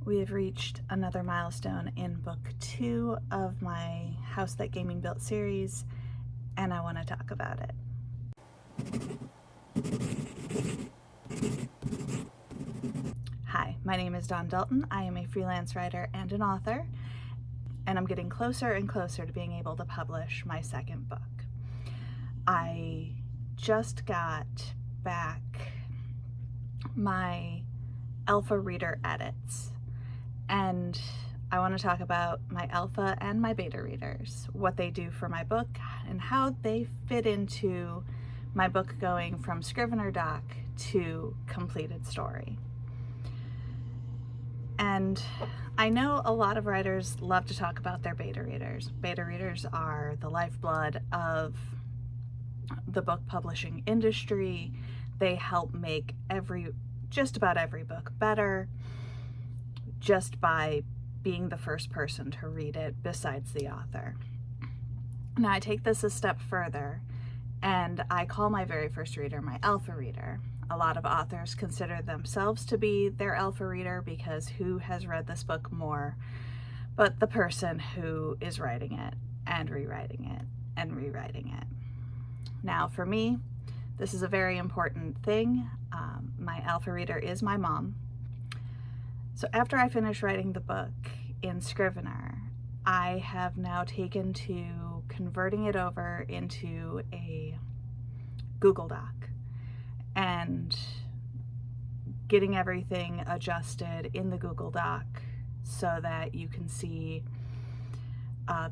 We have reached another milestone in book 2 of my House That Gaming Built series, and I want to talk about it. Hi, my name is Dawn Dalton. I am a freelance writer and an author, and I'm getting closer and closer to being able to publish my second book. I just got back my alpha reader edits, and I want to talk about my alpha and my beta readers, what they do for my book, and how they fit into my book going from Scrivener doc to completed story. And I know a lot of writers love to talk about their beta readers. Beta readers are the lifeblood of the book publishing industry. They help make just about every book better just by being the first person to read it besides the author. Now I take this a step further and I call my very first reader my alpha reader. A lot of authors consider themselves to be their alpha reader because who has read this book more but the person who is writing it and rewriting it and rewriting it. Now for me, this is a very important thing. My alpha reader is my mom. So after I finish writing the book in Scrivener, I have now taken to converting it over into a Google Doc and getting everything adjusted in the Google Doc so that you can see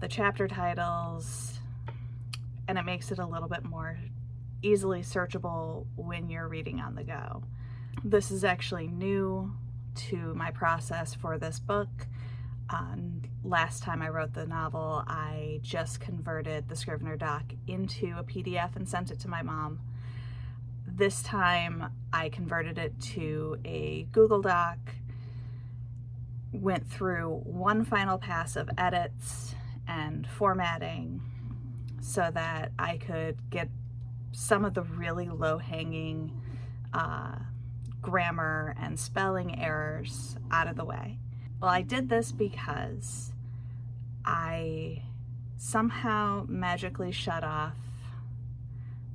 the chapter titles, and it makes it a little bit more easily searchable when you're reading on the go. This is actually new to my process for this book. Last time I wrote the novel, I just converted the Scrivener doc into a PDF and sent it to my mom. This time I converted it to a Google Doc, went through one final pass of edits and formatting so that I could get some of the really low-hanging grammar and spelling errors out of the way. Well, I did this because I somehow magically shut off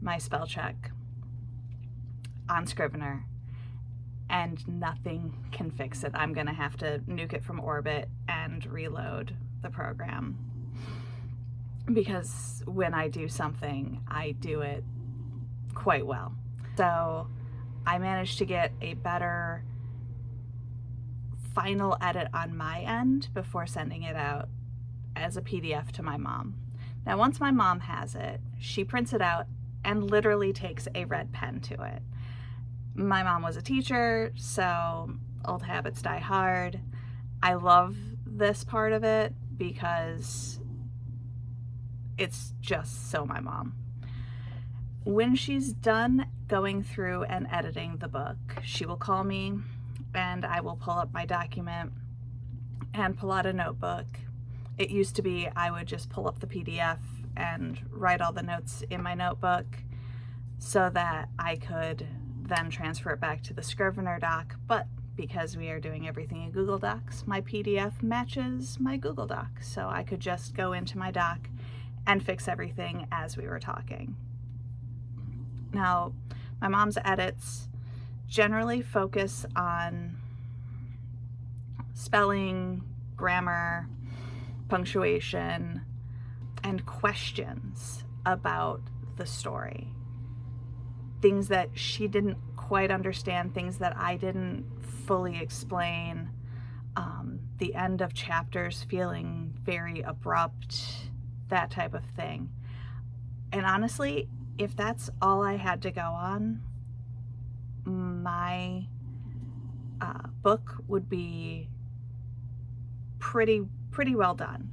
my spell check on Scrivener and nothing can fix it. I'm gonna have to nuke it from orbit and reload the program, because when I do something, I do it quite well. So I managed to get a better final edit on my end before sending it out as a PDF to my mom. Now, once my mom has it, she prints it out and literally takes a red pen to it. My mom was a teacher, so old habits die hard. I love this part of it because it's just so my mom. When she's done going through and editing the book, she will call me and I will pull up my document and pull out a notebook. It used to be I would just pull up the PDF and write all the notes in my notebook so that I could then transfer it back to the Scrivener doc, but because we are doing everything in Google Docs, my PDF matches my Google Doc, so I could just go into my doc and fix everything as we were talking. Now, my mom's edits generally focus on spelling, grammar, punctuation, and questions about the story. Things that she didn't quite understand, things that I didn't fully explain, the end of chapters feeling very abrupt, that type of thing. And honestly, if that's all I had to go on, my book would be pretty well done.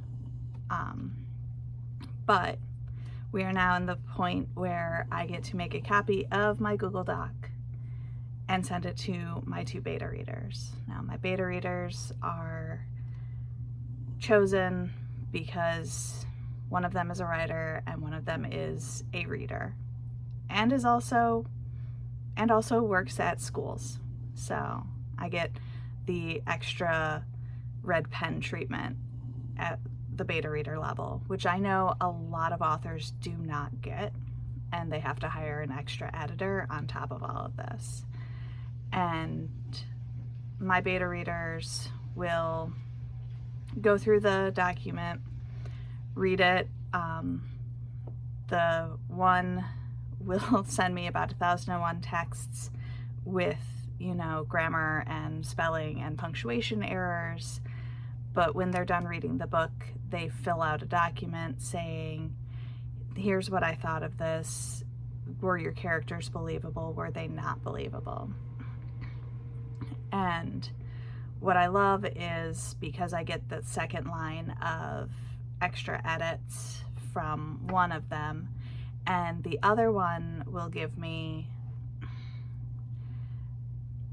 But we are now in the point where I get to make a copy of my Google Doc and send it to my 2 beta readers. Now, my beta readers are chosen because one of them is a writer and one of them is a reader, and also works at schools. So I get the extra red pen treatment at the beta reader level, which I know a lot of authors do not get, and they have to hire an extra editor on top of all of this. And my beta readers will go through the document, read it. The one will send me about 1,001 texts with, grammar and spelling and punctuation errors. But when they're done reading the book, they fill out a document saying, here's what I thought of this. Were your characters believable? Were they not believable? And what I love is, because I get the second line of extra edits from one of them, and the other one will give me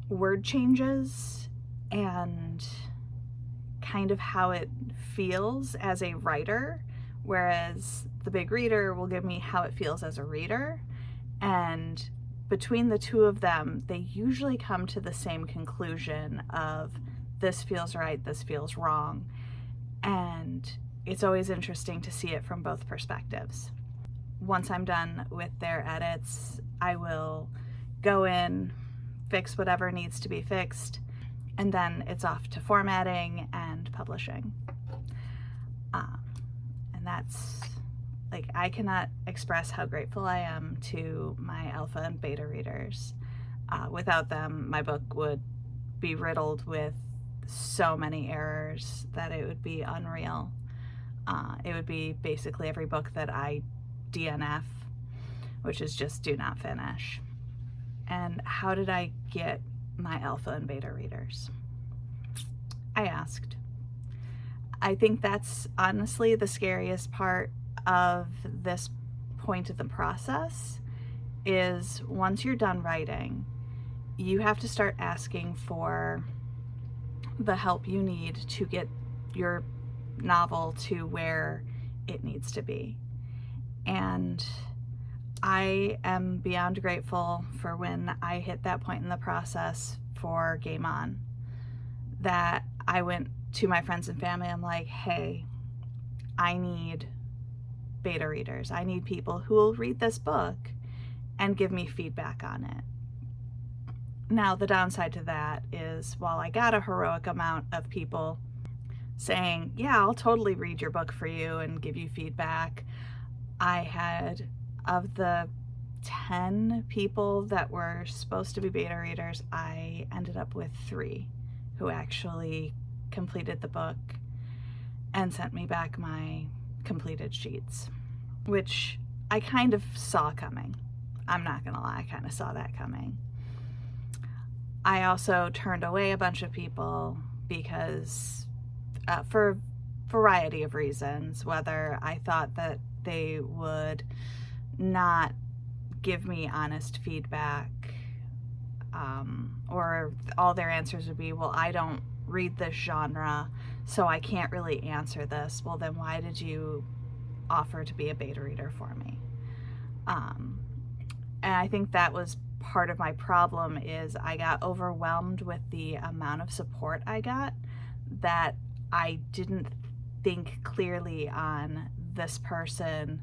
word changes and kind of how it feels as a writer, whereas the big reader will give me how it feels as a reader. And between the two of them, they usually come to the same conclusion of, this feels right, this feels wrong. And it's always interesting to see it from both perspectives. Once I'm done with their edits, I will go in, fix whatever needs to be fixed, and then it's off to formatting and publishing. And that's, I cannot express how grateful I am to my alpha and beta readers. Without them, my book would be riddled with so many errors that it would be unreal. It would be basically every book that I DNF, which is just do not finish. And how did I get my alpha and beta readers? I asked. I think that's honestly the scariest part of this point of the process, is once you're done writing, you have to start asking for the help you need to get your novel to where it needs to be. And I am beyond grateful for when I hit that point in the process for Game On, that I went to my friends and family. I'm like, hey, I need beta readers. I need people who will read this book and give me feedback on it. Now, the downside to that is, while I got a heroic amount of people saying, yeah, I'll totally read your book for you and give you feedback, I had, of the 10 people that were supposed to be beta readers, I ended up with 3 who actually completed the book and sent me back my completed sheets, which I kind of saw coming. I'm not gonna lie, I kind of saw that coming. I also turned away a bunch of people because for a variety of reasons, whether I thought that they would not give me honest feedback, or all their answers would be, well, I don't read this genre, so I can't really answer this. Well, then why did you offer to be a beta reader for me? And I think that was part of my problem, is I got overwhelmed with the amount of support I got, that I didn't think clearly on, this person,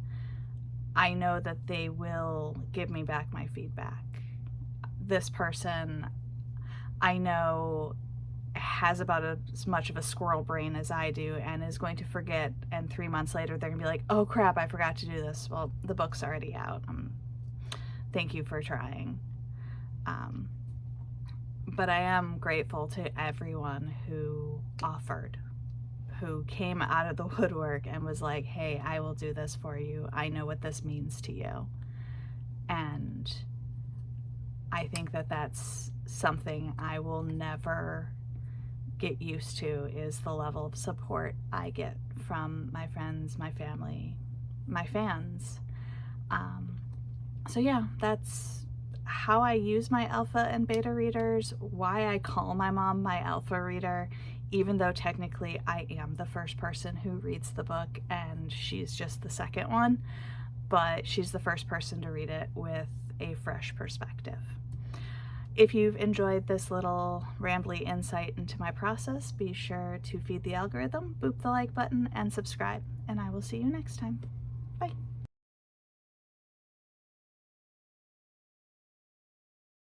I know that they will give me back my feedback. This person, I know, has about as much of a squirrel brain as I do and is going to forget, and 3 months later they're gonna be like, oh crap, I forgot to do this. Well, the book's already out. Thank you for trying. But I am grateful to everyone who offered, who came out of the woodwork and was like, hey, I will do this for you. I know what this means to you. And I think that that's something I will never get used to, is the level of support I get from my friends, my family, my fans. So yeah, that's how I use my alpha and beta readers, why I call my mom my alpha reader, even though technically I am the first person who reads the book and she's just the second one, but she's the first person to read it with a fresh perspective. If you've enjoyed this little rambly insight into my process, be sure to feed the algorithm, boop the like button, and subscribe. And I will see you next time. Bye.